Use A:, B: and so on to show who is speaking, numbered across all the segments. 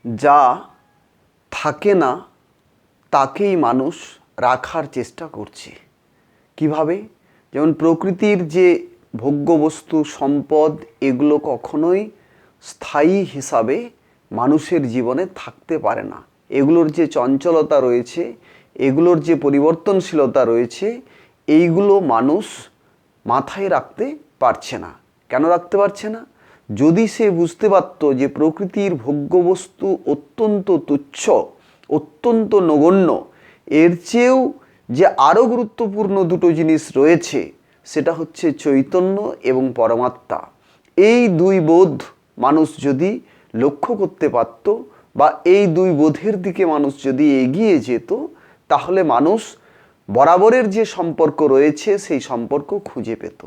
A: যা থাকে না তাকেই মানুষ রাখার চেষ্টা করছে। কিভাবে? যেমন প্রকৃতির যে ভোগ্যবস্তু সম্পদ, এগুলো কখনোই স্থায়ী হিসাবে মানুষের জীবনে থাকতে পারে না। এগুলোর যে চঞ্চলতা রয়েছে, এগুলোর যে পরিবর্তনশীলতা রয়েছে, এইগুলো মানুষ মাথায় রাখতে পারছে না। কেন রাখতে পারছে না? যদি সে বুঝতে পারত যে প্রকৃতির ভোগ্যবস্তু অত্যন্ত তুচ্ছ, অত্যন্ত নগণ্য, এর চেয়েও যে আরও গুরুত্বপূর্ণ দুটো জিনিস রয়েছে, সেটা হচ্ছে চৈতন্য এবং পরমাত্মা। এই দুই বোধ মানুষ যদি লক্ষ্য করতে পারত, বা এই দুই বোধের দিকে মানুষ যদি এগিয়ে যেত, তাহলে মানুষ বরাবরের যে সম্পর্ক রয়েছে সেই সম্পর্ক খুঁজে পেত।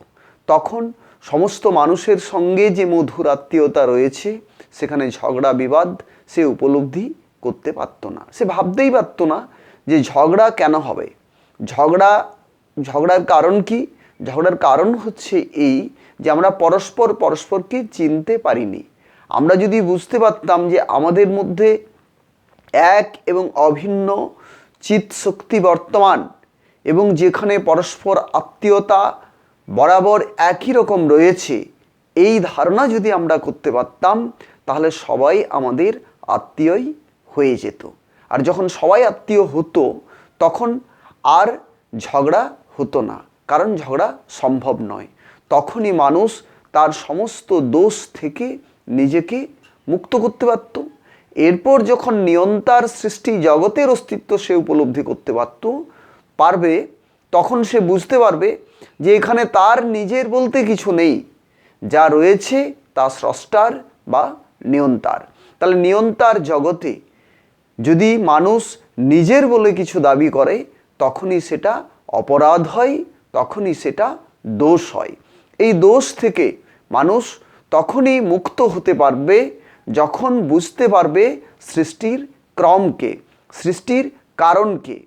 A: তখন সমস্ত মানুষের সঙ্গে যে মধুর আত্মীয়তা রয়েছে, সেখানে ঝগড়া বিবাদ সে উপলব্ধি করতে পারত না। সে ভাবতেই পারত না যে ঝগড়া কেন হবে। ঝগড়ার কারণ কি? ঝগড়ার কারণ হচ্ছে এই যে আমরা পরস্পরকে চিনতে পারিনি। আমরা যদি বুঝতে পারতাম যে আমাদের মধ্যে এক এবং অভিন্ন চিৎ শক্তি বর্তমান, এবং যেখানে পরস্পর আত্মীয়তা বরাবর একই রকম রয়েছে, এই ধারণা যদি আমরা করতে পারতাম, তাহলে সবাই আমাদের আত্মীয়ই হয়ে যেত। আর যখন সবাই আত্মীয় হতো, তখন আর ঝগড়া হতো না, কারণ ঝগড়া সম্ভব নয়। তখনই মানুষ তার সমস্ত দোষ থেকে নিজেকে মুক্ত করতে পারত। এরপর যখন নিয়ন্তার সৃষ্টি জগতের অস্তিত্ব সে উপলব্ধি করতে পারবে, তখন সে বুঝতে পারবে যে এখানে তার নিজের বলতে কিছু নেই, যা রয়েছে তা স্রষ্টার বা নিয়ন্তার। তাহলে নিয়ন্তার জগতে যদি মানুষ নিজের বলে কিছু দাবি করে, তখনই সেটা অপরাধ হয়, তখনই সেটা দোষ হয়। এই দোষ থেকে মানুষ তখনই মুক্ত হতে পারবে যখন বুঝতে পারবে সৃষ্টির ক্রমকে, সৃষ্টির কারণকে।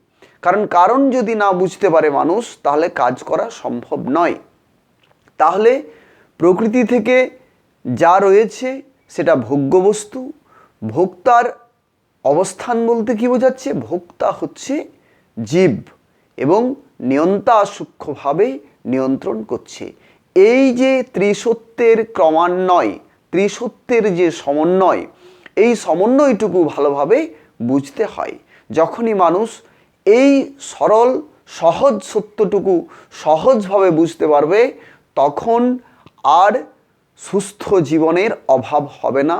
A: কারণ যদি না বুঝতে পারে মানুষ, তাহলে কাজ করা সম্ভব নয়। তাহলে প্রকৃতি থেকে যা রয়েছে সেটা ভোগ্যবস্তু। ভোক্তার অবস্থান বলতে কি বোঝাচ্ছে? ভোক্তা হচ্ছে জীব, এবং নিয়ন্তা সূক্ষ্মভাবে নিয়ন্ত্রণ করছে। এই যে ত্রিসত্যের ক্রমান্বয়, ত্রিসত্যের যে সমন্বয়, এই সমন্বয়টুকু ভালোভাবে বুঝতে হয়। যখনই মানুষ এই সরল সহজ সত্যটুকু সহজভাবে বুঝতে পারবে, তখন আর সুস্থ জীবনের অভাব হবে না,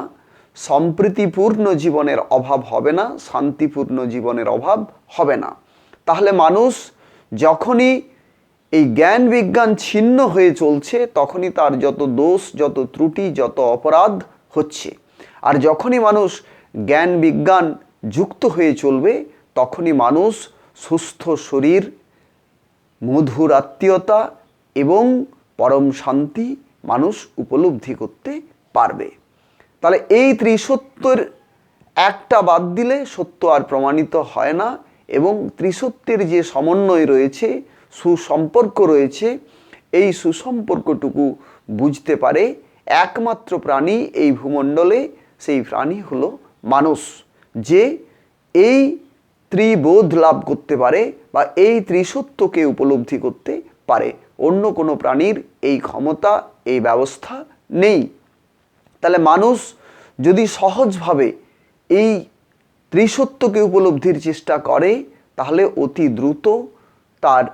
A: সম্প্রীতিপূর্ণ জীবনের অভাব হবে না, শান্তিপূর্ণ জীবনের অভাব হবে না। তাহলে মানুষ যখনই এই জ্ঞান বিজ্ঞান ছিন্ন হয়ে চলছে, তখনই তার যত দোষ, যত ত্রুটি, যত অপরাধ হচ্ছে। আর যখনই মানুষ জ্ঞান বিজ্ঞান যুক্ত হয়ে চলবে, তখনই মানুষ সুস্থ শরীর, মধুর আত্মীয়তা এবং পরম শান্তি মানুষ উপলব্ধি করতে পারবে। তাহলে এই ত্রিসত্যের একটা বাদ দিলে সত্য আর প্রমাণিত হয় না, এবং ত্রিসত্যের যে সমন্বয় রয়েছে, সুসম্পর্ক রয়েছে, এই সুসম্পর্কটুকু বুঝতে পারে একমাত্র প্রাণী এই ভূমণ্ডলে, সেই প্রাণী হলো মানুষ, যে এই ত্রিবোধ লাভ করতে পারে বা এই ত্রিসত্যকে উপলব্ধি করতে পারে। অন্য কোনো প্রাণীর এই ক্ষমতা, এই ব্যবস্থা নেই। তাহলে মানুষ যদি সহজভাবে এই ত্রিসত্যকে উপলব্ধির চেষ্টা করে, তাহলে অতি দ্রুত তার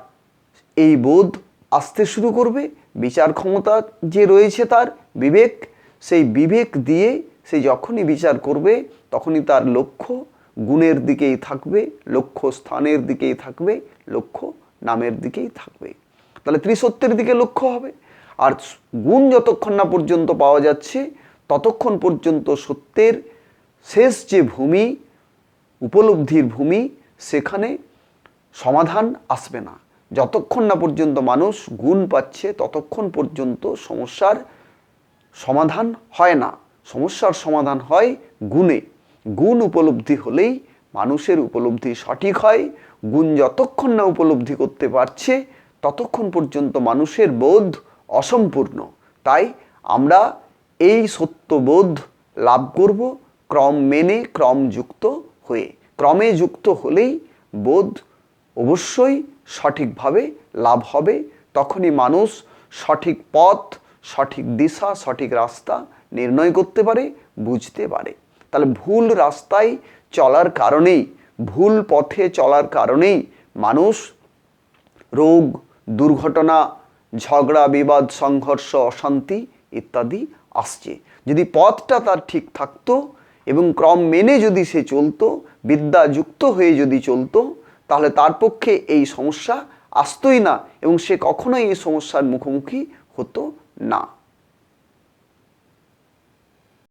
A: এই বোধ আসতে শুরু করবে। বিচার ক্ষমতা যে রয়েছে তার বিবেক, সেই বিবেক দিয়ে সে যখনই বিচার করবে, তখনই তার লক্ষ্য গুণের দিকেই থাকবে, লক্ষ্য স্থানের দিকেই থাকবে, লক্ষ্য নামের দিকেই থাকবে। তাহলে ত্রিসত্যের দিকে লক্ষ্য হবে। আর গুণ যতক্ষণ না পর্যন্ত পাওয়া যাচ্ছে, ততক্ষণ পর্যন্ত সত্যের শেষ যে ভূমি, উপলব্ধির ভূমি, সেখানে সমাধান আসবে না। যতক্ষণ না পর্যন্ত মানুষ গুণ পাচ্ছে, ততক্ষণ পর্যন্ত সমস্যার সমাধান হয় না। সমস্যার সমাধান হয় গুণে। গুণ উপলব্ধি হলেই মানুষের উপলব্ধি সঠিক হয়। গুণ যতক্ষণ না উপলব্ধি করতে পারছে, ততক্ষণ পর্যন্ত মানুষের বোধ অসম্পূর্ণ। তাই আমরা এই সত্যবোধ লাভ করব ক্রম মেনে ক্রমযুক্ত হয়ে। ক্রমে যুক্ত হলেই বোধ অবশ্যই সঠিকভাবে লাভ হবে। তখনই মানুষ সঠিক পথ, সঠিক দিশা, সঠিক রাস্তা নির্ণয় করতে পারে, বুঝতে পারে। তাহলে ভুল রাস্তায় চলার কারণেই, ভুল পথে চলার কারণেই মানুষ রোগ, দুর্ঘটনা, ঝগড়া, বিবাদ, সংঘর্ষ, অশান্তি ইত্যাদি আসছে। যদি পথটা তার ঠিক থাকতো এবং ক্রম মেনে যদি সে চলতো, বিদ্যাযুক্ত হয়ে যদি চলতো, তাহলে তার পক্ষে এই সমস্যা আসতোই না এবং সে কখনোই এই সমস্যার মুখোমুখি হতো না।